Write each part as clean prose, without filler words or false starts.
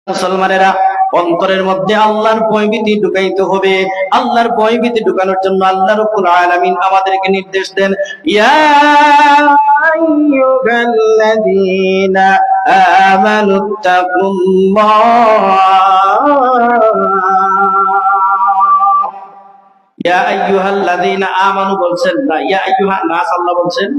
মুসলমানেরা, অন্তরের মধ্যে আল্লাহর ভয়ভীতি ঢুকাইতে হবে। আল্লাহর ভয়ভীতি ঢুকানোর জন্য আল্লাহ রাব্বুল আলামিন আমাদেরকে নির্দেশ দেন, ইয়া আইয়ুহাল্লাযীনা আমানুত্তাকুল্লাহ, ইয়া আইয়ুহাল্লাযীনা আমানু বলছেন না, ইয়া আইয়ুহান নাস আল্লাহ বলছেন,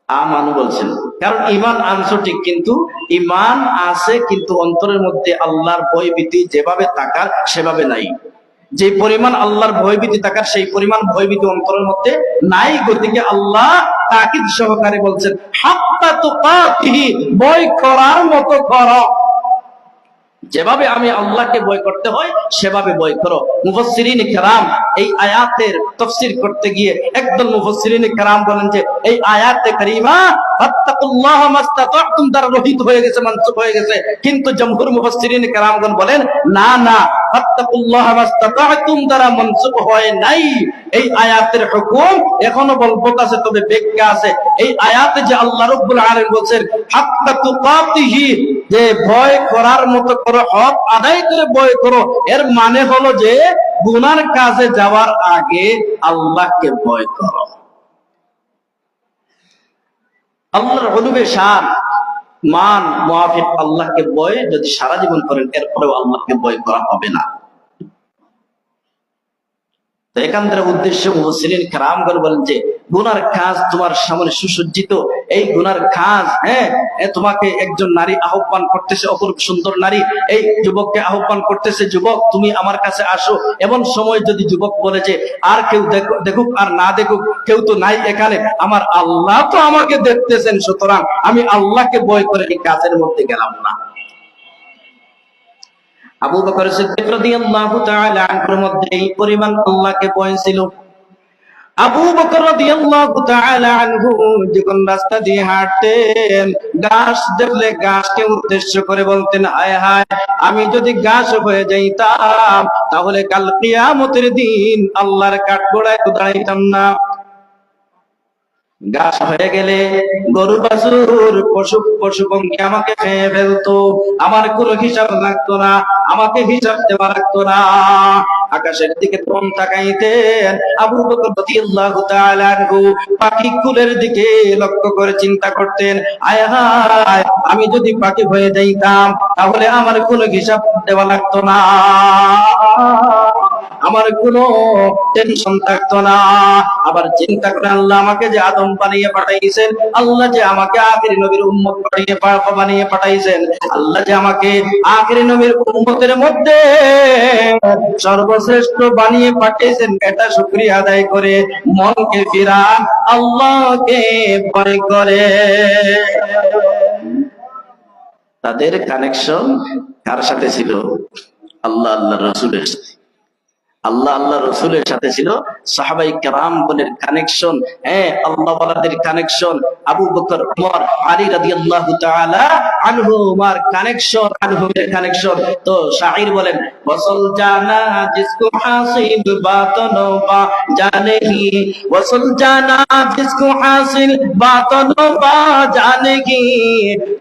আমানু বলছেন। কারণ ঈমান আনছো ঠিক, কিন্তু ঈমান আছে কিন্তু অন্তরের মধ্যে আল্লাহর ভয়ভীতি যেভাবে থাকার সেভাবে নাই। যে পরিমাণ আল্লাহর ভয়ভীতি থাকার সেই পরিমাণ ভয়ভীতি অন্তরের মধ্যে নাই। গতিকে আল্লাহ তাকিদ সহকারে বলছেন, হাত্তা তুকাতিহি, ভয় করার মতো করো। যেভাবে আমি আল্লাহকে ভয় করতে হয় সেভাবে ভয় করো। মুফাসসিরিন কেরাম এই আয়াতের তাফসীর করতে গিয়ে একদল মুফাসসিরিন কেরাম বলেন যে এই আয়াতে কারিমা ফাত্তাকুল্লাহ মাস্তাতাতুম দ্বারা রহিত হয়ে গেছে, মানসুখ হয়ে গেছে। কিন্তু জমহুর মুফাসসিরিন কেরামগণ বলেন না না, ফাত্তাকুল্লাহ মাস্তাতাতুম দ্বারা মানসুখ হয় নাই। এই আয়াতের হুকুম এখনো বলবৎ আছে, তবে ব্যাখ্যা আছে। এই আয়াতে যে আল্লাহ রাব্বুল আলামিন বলেন হাত্তা তুকাতিহি, যে ভয় করার মতো করো, হক আদায় করে ভয় করো, এর মানে হলো যে গুনার কাজে যাওয়ার আগে আল্লাহকে ভয় করো। আল্লাহর উলুবে শান মান মুআফিক আল্লাহকে ভয় যদি সারা জীবন করেন, এরপরেও আল্লাহকে ভয় করা হবে না। তো এখান থেকে উদ্দেশ্য মুফাসসিরিন কেরামগণ বলেন যে গুনার কাজ তোমার সামনে সুসজ্জিত, এই গুনার কাজ, তোমাকে একজন নারী আহ্বান করতেছে, অপরূপ সুন্দর নারী এই যুবককে আহ্বান করতেছে, যুবক তুমি আমার কাছে আসো। এমন সময় যদি যুবক বলে যে আর কেউ দেখুক আর না দেখুক, কেউ তো নাই এখানে, আমার আল্লাহ তো আমাকে দেখতেছেন, সুতরাং আমি আল্লাহকে ভয় করে এই কাজের মধ্যে গেলাম না। আবু বকর সিদ্দিক রাদিয়াল্লাহু তাআলা আনহুর মধ্যে এই পরিমাণ আল্লাহকে ভয় ছিল। আবু বকর রাদিয়াল্লাহু তাআলা আনহু যখন রাস্তা দিয়ে হাঁটতেন, ঘাস দেখলে ঘাসকে উদ্দেশ্য করে বলতেন, হায় হায়, আমি যদি ঘাস হয়ে যাইতাম তাহলে কাল কিয়ামতের দিন আল্লাহর কাঠগড়ায় দাঁড়াইতাম না। ঘাস হয়ে গেলে গরু বাছুর পশু পঙ্খী আমাকে খেয়ে ফেলতো, আমার কোনো হিসাব লাগতো না, আমাকে হিসাব দেওয়া লাগতো না। আকাশের দিকে তখন তাকাইতেন আবু বকর রাদিয়াল্লাহু তাআলা আনহু, পাখি কুলের দিকে লক্ষ্য করে চিন্তা করতেন, আয় হায়, আমি যদি পাখি হয়ে যাইতাম তাহলে আমার কোনো হিসাব দেওয়া লাগতো না, আমার কোনো টেনশন থাকতো না। আবার চিন্তা করে আল্লাহ আমাকে যে আদম বানিয়ে পাঠাইছেন, আল্লাহ যে আমাকে আখিরি নবীর উম্মত বানিয়ে পাঠাইছেন, আল্লাহ যে আমাকে আখিরি নবীর উম্মতের মধ্যে সর্বশ্রেষ্ঠ বানিয়ে পাঠিয়েছেন, এটা শুকরিয়া আদায় করে মনকে ফিরান, আল্লাহকে ভয় করে। তাদের কানেকশন কার সাথে ছিল? আল্লাহ আল্লাহ রাসূলের সাথে। আল্লাহ আল্লাহ রসুলের সাথে ছিল সাহাবায়ে কেরামগণের কানেকশন, আল্লাহ ওয়ালাদের কানেকশন, আবু বকর ওমর আলী রাদিয়াল্লাহু তাআলা আনহুমার কানেকশন, আনহুমের কানেকশন। তো শাইর বলেন, ওয়াসল জানা জিসকো হাসিল বাতনো বা জানেগি, ওয়াসল জানা জিসকো হাসিল বাতনো বা জানেগি,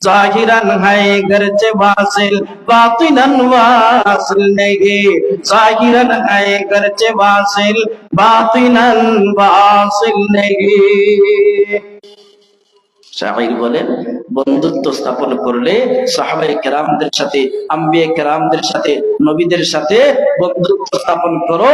জাহিরান হায় গরচে ওয়াসিল বাতিনান ওয়াসিল নেগি, জাহিরান হায় গরচে ওয়াসিল বাতিনান ওয়াসিল নেগি। শাইর বলেন, বন্ধুত্ব স্থাপন করলে সাহাবায়ে কেরামদের সাথে, আম্বিয়া কেরামদের সাথে, নবীদের সাথে বন্ধুত্ব স্থাপন করো,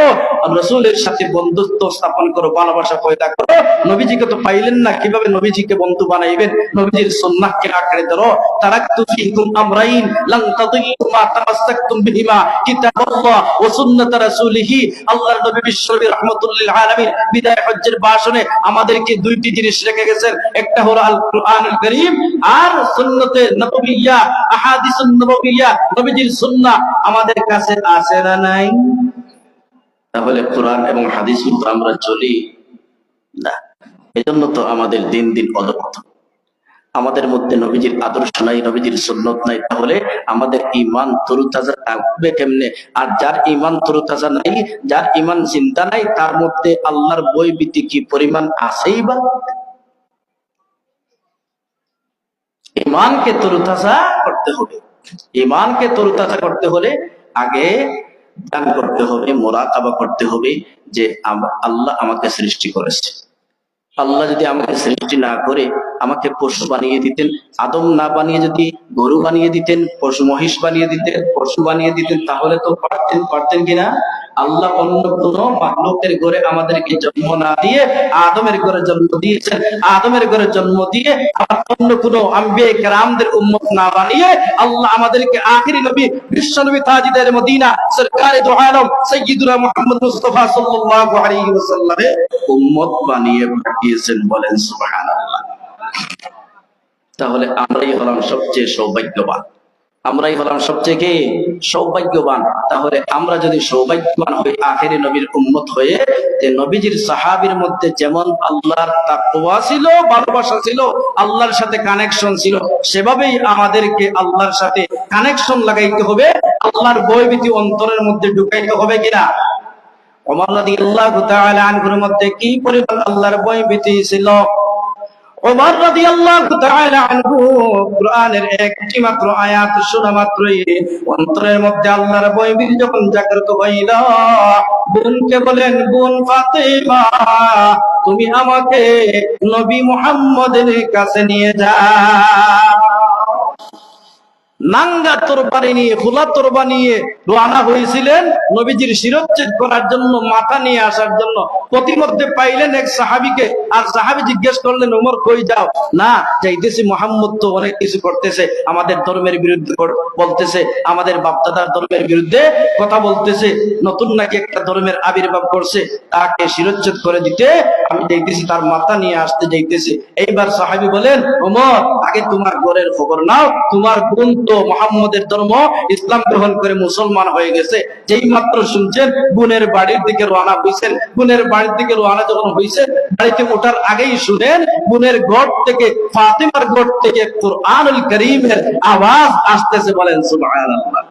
রাসূলের সাথে বন্ধুত্ব স্থাপন করো, ভালোবাসা পয়দা করো। নবীজিকে তো পাইলেন না, কিভাবে নবীজিকে বন্ধু বানাইবেন? নবীজির সুন্নাহকে আঁকড়ে ধরো। তারাকতু ফীকুম আমরাইন লান তাদিল্লু মা তামাসসাকতুম বিহিমা, কিতাবাল্লাহ ওয়া সুন্নাত রাসূলিহি। আল্লাহর নবী বিশ্বনবী রাহমাতুল লিল আলামিন বিদায় হজ্জের ভাষণে আমাদেরকে দুইটি জিনিস রেখে গেছেন, একটা হলো আল কুরআনুল কারীম আর সুন্নতে নববিয়্যা, আহাদিসুন নববিয়্যা, নবীজির সুন্নাহ আমাদের কাছে আছে না নাই? তাহলে কোরআন এবং হাদিস তো আমরা চলি না। এজন্য তো আমাদের দিন দিন অধঃপতন। আমাদের মধ্যে নবীজির আদর্শ নাই, নবীজির সুন্নত নাই, তাহলে আমাদের ঈমান তরুতাজা থাকবে কেমনে? আর যার ঈমান তরুতাজা নাই, যার ঈমান চিন্তা নাই, তার মধ্যে আল্লাহর ভয় ভীতি কি পরিমাণ আছেই বা? ঈমানকে তরুতাজা করতে হবে। ইমানকে তরুতাজা করতে হলে আগে ধ্যান করতে হবে, মুরাকাবা করতে হবে যে আল্লাহ আমাকে সৃষ্টি করেছে। আল্লাহ যদি আমাকে সৃষ্টি না করে আমাকে পশু বানিয়ে দিতেন, আদম না বানিয়ে যদি গরু বানিয়ে দিতেন, পশু মহিষ বানিয়ে দিতেন, পশু বানিয়ে দিতেন, তাহলে তো পারতেন কিনা? আল্লাহ অন্য কোন মাখলুকের ঘরে আমাদেরকে জন্ম না দিয়ে আদমের ঘরে জন্ম দিয়েছেন। আদমের ঘরে জন্ম দিয়ে আবার অন্য কোন আম্বিয়া কেরামদের উম্মত না বানিয়ে আল্লাহ আমাদেরকে আখিরি নবী বিশ্ব নবী তাজদারে মদিনা সরকারে দো আলম সাইয়্যিদুনা মুহাম্মদ মুস্তাফা সাল্লাল্লাহু আলাইহি ওয়াসাল্লামের উম্মত বানিয়ে পাঠিয়েছেন। বলেন সুবহানাল্লাহ। তাহলে আমরাই হলাম সবচেয়ে সৌভাগ্যবান, আমরাই হলাম সবচেয়ে কি সৌভাগ্যবান। তাহলে আমরা যদি সৌভাগ্যবান হই আখেরি নবীর উম্মত হয়ে, যে নবীজির সাহাবীর মধ্যে যেমন আল্লাহর তাকওয়া ছিল, ভালোবাসা ছিল, আল্লাহর সাথে কানেকশন ছিল, সেভাবেই আমাদেরকে আল্লাহর সাথে কানেকশন লাগাইতে হবে, আল্লাহর ভয়ভীতি অন্তরের মধ্যে ঢুকাইতে হবে কিনা? ওমর রাদিয়াল্লাহু তাআলা আনহুর মধ্যে কি পরিমাণ আল্লাহর ভয়ভীতি ছিল! ওমর রাদিয়াল্লাহু তাআলা আনহু কুরআনের একটি মাত্র আয়াত শোনা মাত্রই অন্তরের মধ্যে আল্লাহর ভয়ভীতি যখন জাগ্রত হইল, বোনকে বলেন, বোন ফাতেমা, তুমি আমাকে নবী মুহাম্মদের কাছে নিয়ে যাও। নাঙ্গা তরবারি নিয়ে, খোলা তরবারি নিয়ে রওনা হয়েছিলেন নবীজির শিরচ্ছেদ করার জন্য, মাথা নিয়ে আসার জন্য। প্রতিমধ্যে পাইলেন এক সাহাবীকে, আর সাহাবী জিজ্ঞেস করলেন, ওমর কই যাও? না, যাইতেছি, মুহাম্মদ তো অনেক কিছু করতেছে, আমাদের ধর্মের বিরুদ্ধে বলতেছে, আমাদের বাপদাদার ধর্মের বিরুদ্ধে কথা বলতেছে, নতুন নাকি একটা ধর্মের আবির্ভাব করছে, তাকে শিরচ্ছেদ করে দিতে আমি যাইতেছি, তার মাথা নিয়ে আসতে যাইতেছি। এইবার সাহাবী বলেন, ওমর, আগে তোমার ঘরের খবর নাও, তোমার বোন তো মুহাম্মদের ধর্ম ইসলাম গ্রহণ করে মুসলমান হয়ে গেছে। যেই মাত্র শুনছেন বোনের বাড়ির দিকে রওনা হইছেন, বোনের বাড়ির দিকে রওনা যখন হইছেন, বাড়িতে ওঠার আগেই শুনেন বোনের ঘর থেকে, ফাতেমার ঘর থেকে কুরআনুল কারীমের আওয়াজ আসতেছে। বলেন সুবহানাল্লাহ।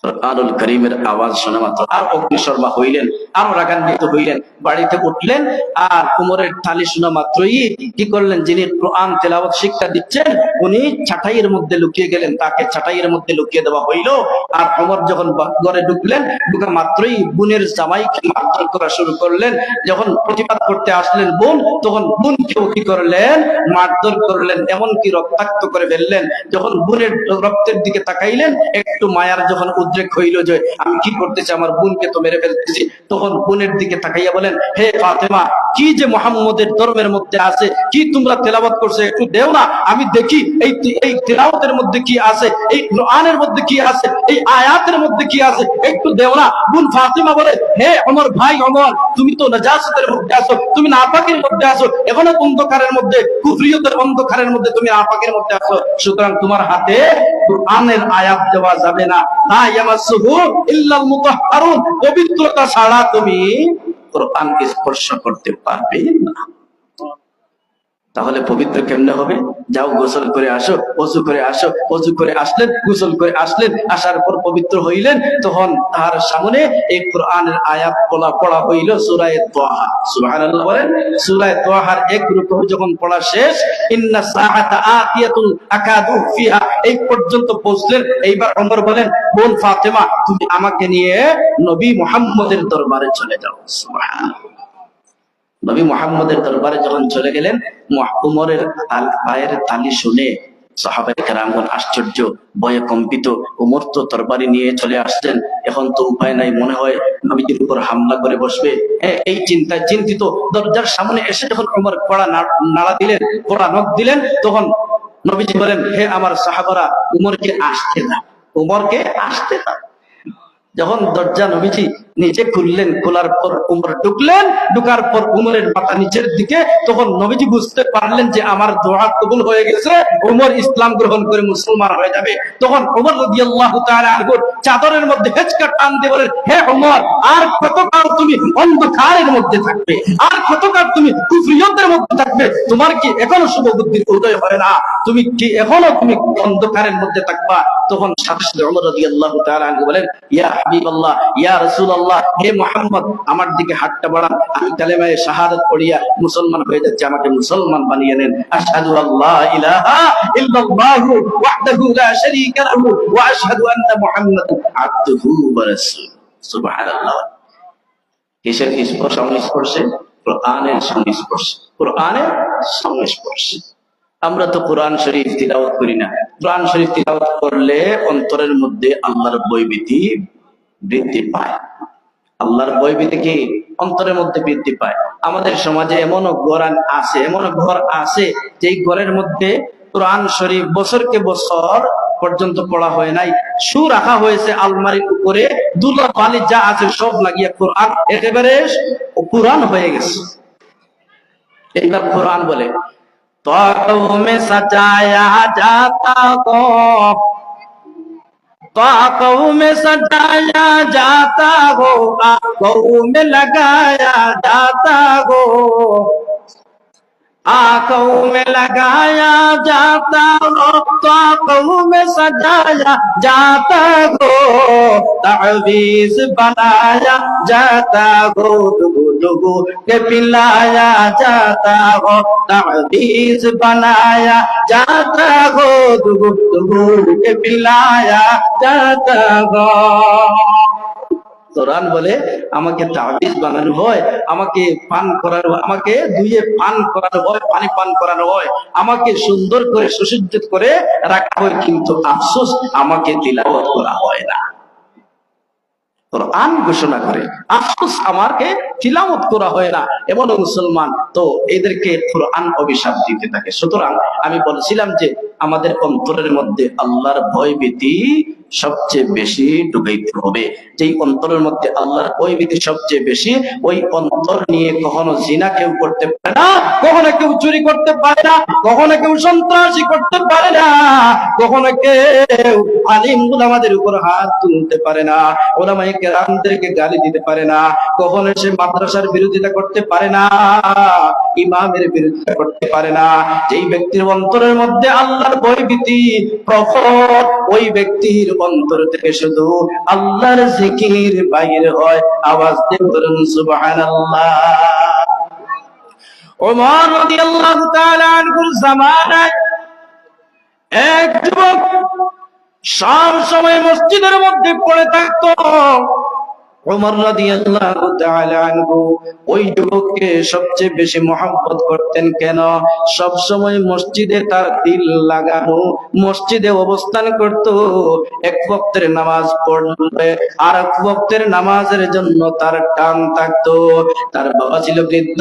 কুরআনুল কারীমের আওয়াজ শোনা মাত্র আর অগ্নিশর্মা হইলেন, আর রাগান্বিত হইলেন, বাড়িতে উঠলেন, আর কোমরের তালি শোনা মাত্রই কি করলেন? যিনি কোরআন তেলাওয়াত শিক্ষা দিচ্ছেন উনি ছাটাইয়ের মধ্যে লুকিয়ে গেলেন, তাকে ছাটাইয়ের মধ্যে লুকিয়ে দেওয়া হইল। আর ওমর যখন ঘরে ঢুকলেন, ঢুকা মাত্রই বোনের জামাইকে মারধর করা শুরু করলেন। যখন প্রতিবাদ করতে আসলেন বোন, তখন বোনকেও কি করলেন? মারধর করলেন, এমনকি রক্তাক্ত করে ফেললেন। যখন বোনের রক্তের দিকে তাকাইলেন, একটু মায়ার যখন উদ্রেক হইল যে আমি কি করতেছি, আমার বোনকে তো মেরে ফেলতেছি, তখন বোনের দিকে তাকাইয়া বলেন, হে ফাতেমা, কি যে মুহাম্মদের ধর্মের মধ্যে আছে, কি তোমরা তেলাওয়াত করছো, একটু দেও না, আমি দেখি এই তেলাওয়াতের মধ্যে কি আছে, এই কোরআনের মধ্যে কি আছে, এই আয়াতের মধ্যে কি আছে, একটু দেও না। বোন ফাতেমা বলে, হে ওমর ভাই ওমর, তুমি তো নাজাসতের মধ্যে আছো, তুমি নাপাকের মধ্যে আছো, এখনো অন্ধকারের মধ্যে, কুফরিয়তের অন্ধকারের মধ্যে তুমি নাপাকের মধ্যে আছো, সুতরাং তোমার হাতে কোরআনের আয়াত দেওয়া যাবে না। লা ইয়ামাসসুহু ইল্লাল মুতাহহারুন, পবিত্রতা ছাড়া তুমি কোরআনকে স্পর্শ করতে পারবে না। তাহলে পবিত্র কেমনে হবে? যাও গোসল করে আসো, ওযু করে আসো। ওযু করে আসলেন, গোসল করে আসলেন, আসার পর পবিত্র হইলেন, তখন তার সামনে এই কোরআনের আয়াত পড়া হইল, সূরা তাহা। সুবহানাল্লাহ বলেন। সূরা তাহার এক রুকু যখন পড়া শেষ, ইন্না সাআতা আতিয়াতুন আকাদু ফিহা, এই পর্যন্ত পৌঁছলেন। এইবার ওমর বলেন, বোন ফাতেমা, তুমি আমাকে নিয়ে নবী মুহাম্মদের দরবারে চলে যাও। সুবহানাল্লাহ। নবী মুহাম্মদের দরবারে যখন চলে গেলেন, উমরের পায়ের তালি শুনে সাহাবায়ে কেরামগণ আশ্চর্য, ভয়ে কম্পিত। উমর তো তরবারি নিয়ে চলে আসছেন, এখন তো উপায় নাই, মনে হয় নবীজির উপর হামলা করে বসবে। এই চিন্তায় চিন্তিত দরজার সামনে এসে যখন উমর কড়া নাড়া দিলেন, কড়া নখ দিলেন, তখন নবীজি বলেন, হে আমার সাহাবারা, উমরকে আসতে দাও, উমরকে আসতে দাও। যখন দরজা নবীজি নিচে খুললেন, খোলার পর উমর ঢুকলেন, ঢুকার পর উমরের মাথা নিচের দিকে, তখন নবীজি বুঝতে পারলেন যে আমার দোয়া কবুল হয়ে গেছে, উমর ইসলাম গ্রহণ করে মুসলমান হয়ে যাবে। তখন উমর রাদিয়াল্লাহু তাআলা আনহু চাদরের মধ্যে হেঁচকা টান দিয়ে বলেন, হে উমর, আর কতকাল তুমি অন্ধকারের মধ্যে থাকবে, আর কতকাল তুমি কুফরিয়তের মধ্যে থাকবে? তোমার কি এখনো শুভ বুদ্ধির উদয় হয় না? তুমি কি এখনো তুমি অন্ধকারের মধ্যে থাকবা? তখন সাথে সাথে উমর রাদিয়াল্লাহু তাআলা আনহু বলেন, ইয়া হাবিবাল্লাহ, ইয়া রাসূলুল্লাহ, হে মুহাম্মদ, আমার দিকে হাতটা বাড়ান, আমি কালেমায়ে শাহাদাত পড়িয়া মুসলমান হয়ে যাচ্ছি, আমাকে মুসলমান বানিয়ে নেন। আশহাদু আল্লা ইলাহা ইল্লাল্লাহু ওয়াহদাহু লা শারীকা লাহু ওয়া আশহাদু আন্না মুহাম্মাদান আবদুহু ওয়া রাসূলুহু। সুবহানাল্লাহ। কিসের সংস্পর্শে? কোরআনের সংস্পর্শে, কোরআনের সংস্পর্শে। আমরা তো কোরআন শরীফ তিলাওয়াত করি না। কোরআন শরীফ তিলাওয়াত করলে অন্তরের মধ্যে আল্লাহর ভয়ভীতি বৃদ্ধি পায়। আল্লাহর ভয়ভীতি কি অন্তরের মধ্যে বৃদ্ধি পায়। আমাদের সমাজে এমনও ঘর আছে যেই ঘরের মধ্যে কোরআন শরীফ বছরকে বছর পর্যন্ত পড়া হয় নাই, শু রাখা হয়েছে আলমারির উপরে, দুলা পালি যা আছে সব লাগিয়ে কোরআন একেবারে কোরআন হয়ে গেছে। এইবার কোরআন বলে তোয়াকৌ মে সাজায়া জাতা গো, তোয়াকৌ মে সাজায়া জাতা গো, আঁখোं में लगाया जाता गो, आंखों में लगाया जाता हो, तो आंखों में सजाया जाता हो, तावीज़ बनाया जाता हो, दुगु दुगु के पिलाया जाता हो, तावीज़ बनाया जाता हो, दुगु दुगु के पिलाया जाता हो। কোরআন বলে আমাকে তাবিজ বানানো হয়, আমাকে পান করানো, আমাকে ধুয়ে পান করানো হয়, পানি পান করানো হয়, আমাকে সুন্দর করে সুসজ্জিত করে রাখা হয়, কিন্তু আফসোস আমাকে তিলাওয়াত করা হয় না। কোরআন ঘোষণা করে আফসোস আমাকে তিলাওয়াত করা হয় না। এমন মুসলমান তো এদেরকে কোরআন অভিশাপ দিতে থাকে। সুতরাং আমি বলছিলাম যে আমাদের অন্তরের মধ্যে আল্লাহর ভয়ভীতি সবচেয়ে বেশি ঢুকাইতে হবে। যেই অন্তরের মধ্যে আল্লাহর ভয়ভীতি সবচেয়ে বেশি, ওই অন্তর নিয়ে কখনো জিনা কেউ করতে পারে না, কখনো কেউ চুরি করতে পারে না, কখনো কেউ সন্ত্রাসী করতে পারে না, কখনো কেউ আলিম উলামাদের উপর হাত তুলতে পারে না, উলামায়ে কেরামদেরকে গালি দিতে পারে না, কখনো সে মাদ্রাসার বিরোধিতা করতে পারে না, ইমামের বিরোধিতা করতে পারে না। যেই ব্যক্তির অন্তরের মধ্যে আল্লাহর ভয়ভীতি প্রখর, ওই ব্যক্তির অন্তর থেকে শুধু আল্লাহর জিকির বাইর হয়। আওয়াজ দিয়ে বলুন সুবহানাল্লাহ। ওমর রাদিয়াল্লাহু তাআলা আনহুর জামানায় এক যুবক সব সময় মসজিদের মধ্যে পড়ে থাকতো। ওমর রাদিয়াল্লাহু তাআলা আনহু ওই যুবককে সবচেয়ে বেশি মহব্বত করতেন। কেন? সব সময় মসজিদে তার দিল লাগানো, মসজিদে অবস্থান করত। এক ওয়াক্তের নামাজ পড়লে আর এক ওয়াক্তের নামাজের জন্য তার টান থাকতো। তার বাবা ছিল বৃদ্ধ,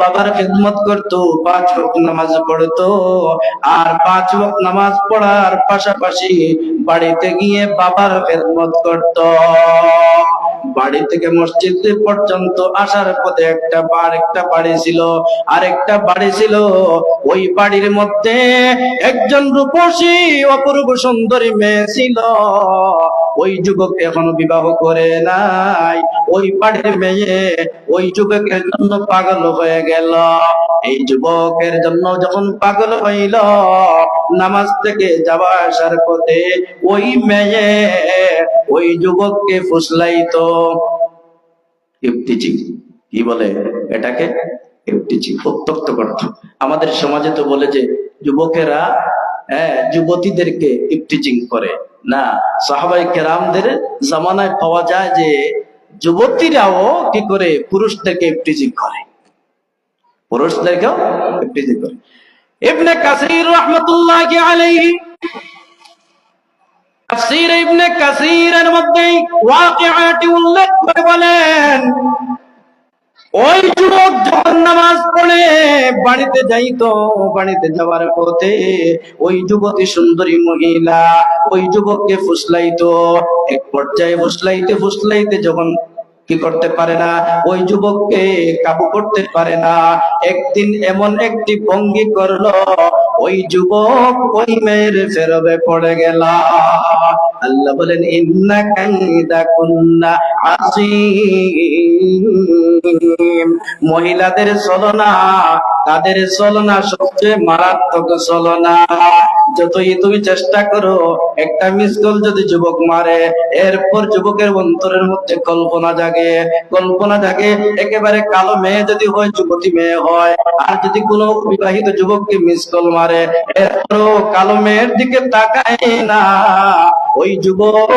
বাবার খিদমত করত, 5 ওয়াক্ত নামাজ পড়তো, আর 5 ওয়াক্ত নামাজ পড়ার পাশাপাশি বাড়িতে গিয়ে বাবার খিদমত করত। বাড়ি থেকে মসজিদ পর্যন্ত আসার পথে একটা বাড়ি ছিল, আরেকটা বাড়ি ছিল। ওই বাড়ির মধ্যে একজন রূপসী অপূর্ব সুন্দরী মেয়ে ছিল। ওই যুবক এখনো বিবাহ করে নাই। ওই বাড়ির মেয়ে ওই যুবকের জন্য পাগল হয়ে গেল। এই যুবকের জন্য যখন পাগল হইল, নামাজ থেকে যাওয়া আসার পথে ওই মেয়ে ওই যুবককে ফুসলাইতো। ইফতিজিং কি বলে এটাকে? ইফতিজিং, উত্তক্ত করত। আমাদের সমাজে তো বলে যে যুবকেরা যুবতীদেরকে ইফতিজিং করে না। সাহাবায়ে কেরামদের জামানায় পাওয়া যায় যে যুবতীরাও কি করে পুরুষদেরকে ইফতিজিং করে, পুরুষদেরকেও ইফতিজিং করে। ইবনে কাসির রাহমাতুল্লাহি আলাইহি তাফসীর ইবনে কাসিরের মধ্যে ওয়াকিয়াটি উল্লেখ করে বলেন, ওই যুবক যখন নামাজ পড়ে বাড়িতে যাইতো, বাড়িতে যাওয়ার পথে ওই যুবতী সুন্দরী মহিলা ওই যুবককে ফুসলাইতো। এক পর্যায়ে ফুসলাইতে যখন কি করতে পারে না, ওই যুবককে কাবু করতে পারে না, একদিন এমন একটি ভঙ্গি করলো, ওই যুবক ওই মেয়ের ফেরবে পড়ে গেল। আল্লাহ বলেন ইন্না কাইদা কুন্না আযীম। মহিলাদের ছলনা, তাদের ছলনা সবচেয়ে মারাত্মক ছলনা। যতই তুমি চেষ্টা করো, একটা মিস কল যদি যুবক মারে, এরপর যুবকের অন্তরের মধ্যে কল্পনা জাগে একেবারে কালো মেয়ে যদি হয়, যুবতী মেয়ে হয়। আর যদি কোনো বিবাহিত যুবককে মিস কল মারে, এরপরও কালো মেয়ের দিকে তাকায় না, ওই যুবক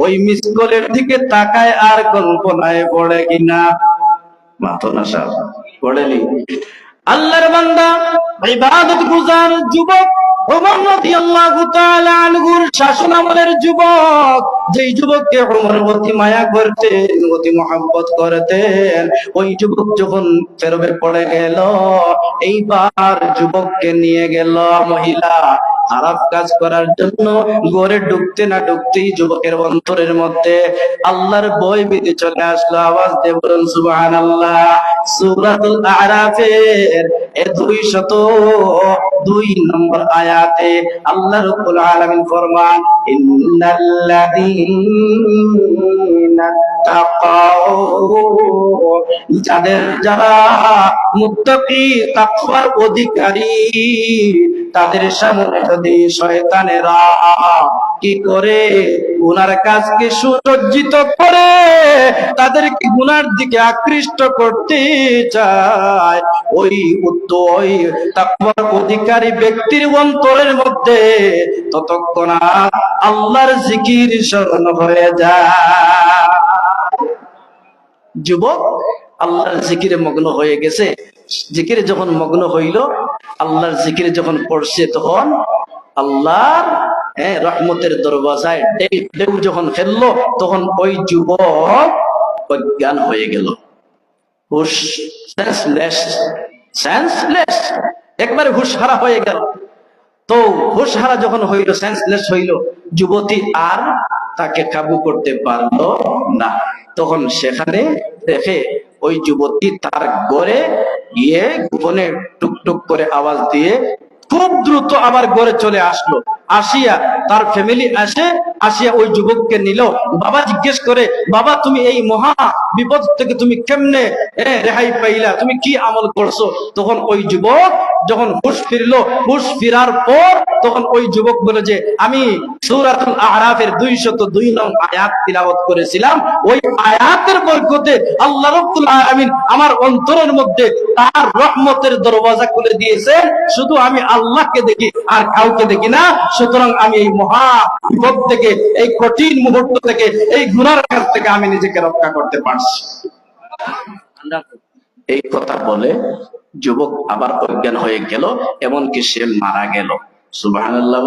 ওই মিস কলের দিকে তাকায় আর কল্পনায় পড়ে কিনা? মাতনাশা পড়েনি। আল্লাহর বান্দা ইবাদত গুজার যুবক ওমর রাদিয়াল্লাহু তাআলা আনহুর শাসন আমলের যুবক, যেই যুবককে ওমর অতি মায়া করতেন, অতি মহব্বত করতেন, ওই যুবক যখন ফেরবে পড়ে গেল, এইবার যুবককে নিয়ে গেল মহিলা খারাপ কাজ করার জন্য। ঘরে ঢুকতে না ঢুকতেই যুবকের অন্তরের মধ্যে আল্লাহর ভয় ভীতি চলে আসলো। আওয়াজ দিয়ে বলুন সুবহানাল্লাহ। সূরাতুল আরাফের 202 নম্বর আয়াতে আল্লাহ রাব্বুল আলামিন ফরমান, ইন্নাল্লাযীনা তাকাউ, যারা মুত্তাকি তাকওয়ার অধিকারী, তাদের সামনে যদি শয়তানেরা কি করে, গুনার কাজকে সুসজ্জিত করে তাদেরকে গুনার দিকে আকৃষ্ট করতে চায়, ওই তাকওয়ার অধিকারী ব্যক্তির অন্তরের মধ্যে ততক্ষণাৎ আল্লাহর জিকির স্মরণ হয়ে যায়। যুবক আল্লাহর জিকিরে মগ্ন হয়ে গেছে। জিকিরে যখন মগ্ন হইল, আল্লাহর জিকিরে যখন পড়ছে, তখন আল্লাহর রহমতের দরওয়াজায় ঢেউ যখন ফেললো, তখন ওই যুবক অজ্ঞান হয়ে গেল। হুশ সেন্সলেস, একবারে হুশ হারা হয়ে গেল। তো হুশ হারা যখন হইল, সেন্সলেস হইল, যুবতী আর তাকে কাবু করতে পারলো না। তখন সেখানে দেখে ওই যুবতী তার ঘরে গিয়ে গোপনে টুকটুক করে আওয়াজ দিয়ে খুব দ্রুত আবার ঘরে চলে আসলো। আসিয়া তার ফ্যামিলি আসিয়া ওই যুবককে নিল। বাবা জিজ্ঞেস করে, বাবা তুমি এই মহা বিপদ থেকে তুমি কেমনে রেহাই পাইলা, তুমি কি আমল করছো? তখন ওই যুবক যখন হুশ ফিরলো, হুশ ফিরার পর তখন ওই যুবক বলে যে, আমি সূরাতুল আরাফের 202 নং আয়াত তিলাওয়াত করেছিলাম। ওই আয়াতের বরকতে আল্লাহ রাব্বুল আলামিন আমার অন্তরের মধ্যে তার রহমতের দরওয়াজা খুলে দিয়েছেন। শুধু আমি আল্লাহকে দেখি আর কাউকে দেখি না। সুতরাং আমি এই মহা বিপদ থেকে, এই কঠিন মুহূর্ত থেকে, এই গুনার কাজ থেকে আমি নিজেকে রক্ষা করতে পারছি। এই কথা বলে যুবক আবার অজ্ঞান হয়ে গেল, এমনকি সে মারা গেল। সুবহানাল্লাহ।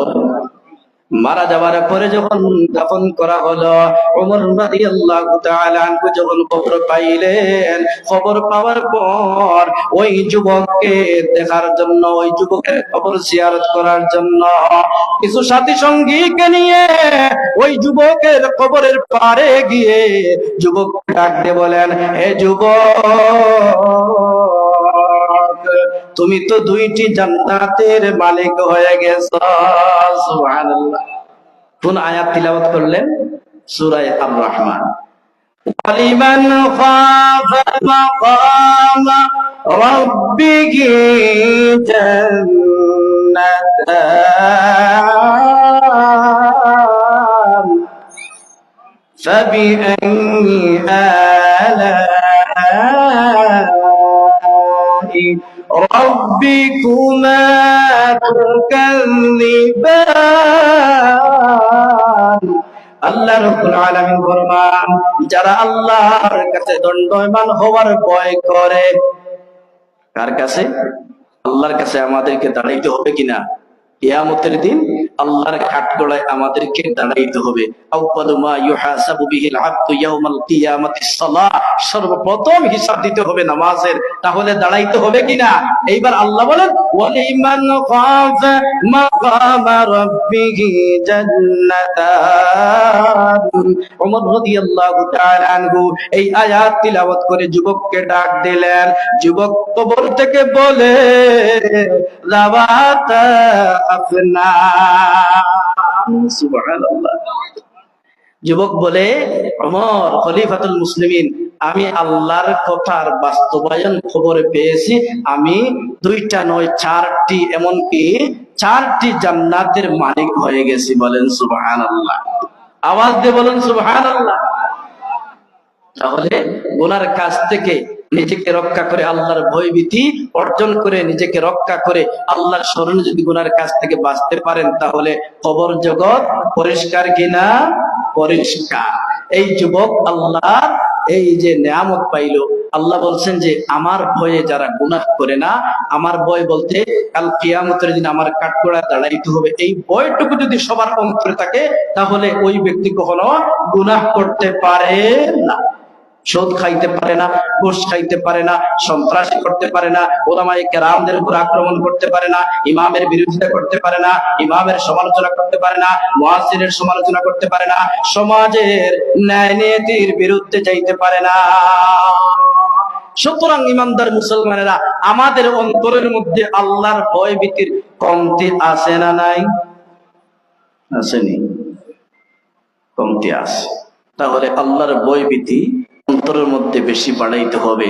মারা যাওয়ার পরে যখন দাফন করা হলো, ওমর রাদিয়াল্লাহু তাআলা আনহু যখন খবর পাইলেন, খবর পাওয়ার পর ওই যুবককে দেখার জন্য, ওই যুবকের কবর জিয়ারত করার জন্য কিছু সাথী সঙ্গীকে নিয়ে ওই যুবকের কবরের পাড়ে গিয়ে যুবক ডাক দিয়ে বলেন, হে যুবক, তুমি তো 2টি জান্নাতের মালিক হয়ে গেছো। সুবহানাল্লাহ। কোন আয়াত তিলাওয়াত করলেন? সূরা আর-রহমান। ওয়ালিমান খাফা মাকামা রাব্বিহি জান্নাতান ফাবিআইয়ি আলা'i রাব্বিকুমা তুকাল্লিবান। আল্লাহ রাব্বুল আলামিন ফরমান, যারা আল্লাহর কাছে দণ্ডায়মান হওয়ার ভয় করে, কার কাছে? আল্লাহর কাছে আমাদেরকে দাঁড়াইতে হবে কিনা? কিয়ামতের দিন আল্লাহর কাঠগড়ায় আমাদেরকে দাঁড়াইতে হবে। আউয়ালু মা ইউহাসাবু বিহিল আবদু ইয়াউমাল কিয়ামাতিস সালাহ, সর্বপ্রথম হিসাব দিতে হবে নামাজের। তাহলে দাঁড়াইতে হবে কিনা? এইবার আল্লাহ বলেন, ওয়ালিমান খাফা মাকামা রাব্বিহি জান্নাতান। ওমর রাদিয়াল্লাহু তাআলা আনহু এই আয়াত তিলাওয়াত করে যুবককে ডাক দিলেন। যুবক কবর থেকে বলে, লাওয়াতা আফনা। সুবহানাল্লাহ। যুবক বলে, ওমর খলিফাতুল মুসলিমিন, আমি আল্লাহর কথার বাস্তবায়ন খবরে পেয়েছি, আমি 2টা নয় 4টি, এমনকি 4টি জান্নাতের মালিক হয়ে গেছি। বলেন সুবহানাল্লাহ। আওয়াজ দিয়ে বলেন সুবহানাল্লাহ। তাহলে গুনার কাছ থেকে নিজেকে রক্ষা করে, আল্লাহর ভয়ভীতি অর্জন করে নিজেকে রক্ষা করে আল্লাহর স্মরণে যদি গুনার কাছ থেকে বাঁচতে পারেন, তাহলে কবর জগৎ পরিষ্কার কিনা? পরিষ্কার। এই যুবক আল্লাহ এই যে নেয়ামত পাইলো, আল্লাহ বলছেন যে আমার ভয়ে যারা গুনাহ করে না, আমার ভয় বলতে কাল কিয়ামতের দিন আমার কাঠগড়ায় দাঁড়াইতে হবে, এই ভয়টুকু যদি সবার অন্তরে থাকে, তাহলে ওই ব্যক্তি কখনো গুনাহ করতে পারে না। সুদ খাইতে পারে না, ঘুষ খাইতে পারে না, সন্ত্রাসী করতে পারে না, ওলামায়ে কেরামদের উপর আক্রমণ করতে পারে না, ইমামের বিরোধিতা করতে পারে না, ইমামের সমালোচনা করতে পারে না, মুয়াজ্জিনের সমালোচনা করতে পারে না, সমাজের ন্যায় নীতির বিরুদ্ধে যাইতে পারে না। সুতরাং ইমানদার মুসলমানেরা, আমাদের অন্তরের মধ্যে আল্লাহর ভয় ভীতির কমতি আছে না নাই? আসেনি? কমতি আছে। তাহলে আল্লাহর ভয় ভীতি অন্তরের মধ্যে বেশি বাড়াইতে হবে,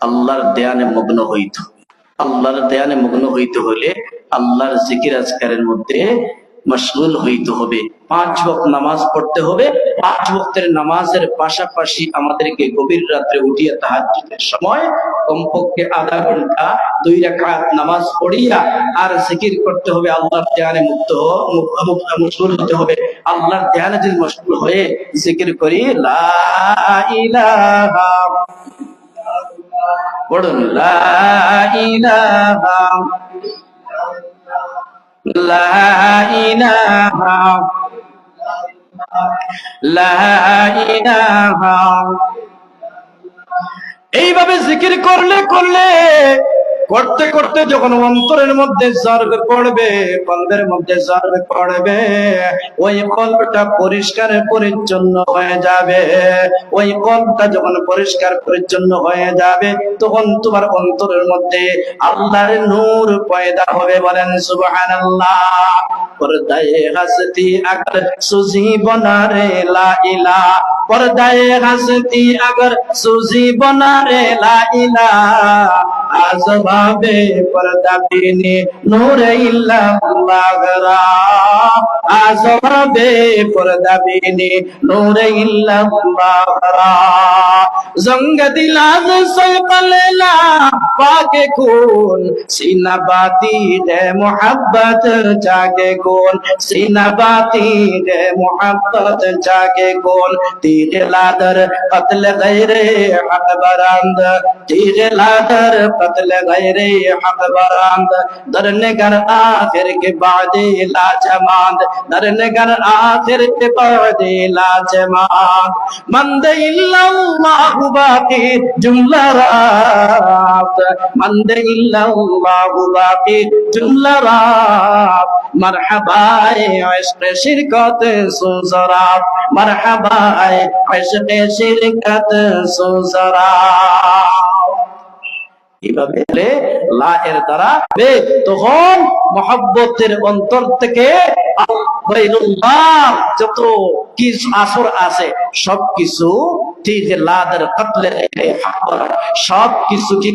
আল্লাহর ধ্যানে মগ্ন হইতে। আল্লাহর ধ্যানে মগ্ন হইতে হলে আল্লাহর জিকির আজকারের মধ্যে মশগুল হইতে হবে। 5 ওয়াক্ত নামাজ পড়তে হবে। 5 ওয়াক্তের নামাজের পাশাপাশি আমাদেরকে গভীর রাত্রে উঠিয়া তাহাজ্জুদের সময় কমপক্ষে আধা ঘন্টা 2 রাকাত নামাজ পড়িয়া আর জিকির করতে হবে। আল্লাহর ধ্যানে মশগুল হতে হবে। আল্লাহর ধ্যানে যদি মশগুল হয়ে জিকির করি, লা ইলাহা, পড়ুন, লা ইলাহা, লা ইলাহা, লা ইলাহা, এইভাবে জিকির করলে করতে করতে যখন অন্তরের মধ্যে জর্বে পড়বে, কলবের মধ্যে জর্বে পড়বে, ওই কলবটা পরিষ্কার পরিচ্ছন্ন হয়ে যাবে। ওই কলবটা যখন পরিষ্কার পরিচ্ছন্ন হয়ে যাবে, তখন তোমার অন্তরের মধ্যে আল্লাহর নূর পয়দা হবে। বলেন সুবহানাল্লাহ। পর্দায়ে হাসতি अगर सूजी बना रे ला इला, पर्दाए हस्ती अगर सूजी बना रे ला इला, आज़बाबे पर्दा बिनी नूर इल्लल्लाह गरा, आज़बाबे पर्दा बिनी नूर इल्लल्लाह गरा, जंग दिलाज सैकलेला पाके खून, सीना बाती है मोहब्बत जागे कौन, सीना बाती है मोहब्बत जागे कौन, तीर लादर कत्ल गैरे हक बरांद, तीर लादर कत्ल गैरे हक बरांद, दरनगर आखिर के बाद लाजमांद, दरनगर आखिर के बाद लाजमांद, मंदे इल्लल्लाहु बाकी जुमला रात, मंदे इल्लल्लाहु बाकी जुमला रात, मरहबाए इश्क़ शिरकत सुज़रा, मरहबाए इश्क़ शिरकत सुज़रा। এইভাবে লা এর দ্বারা তখন মহব্বতের অন্তর থেকে যত কিছু আসর আছে সবকিছু সবকিছু কি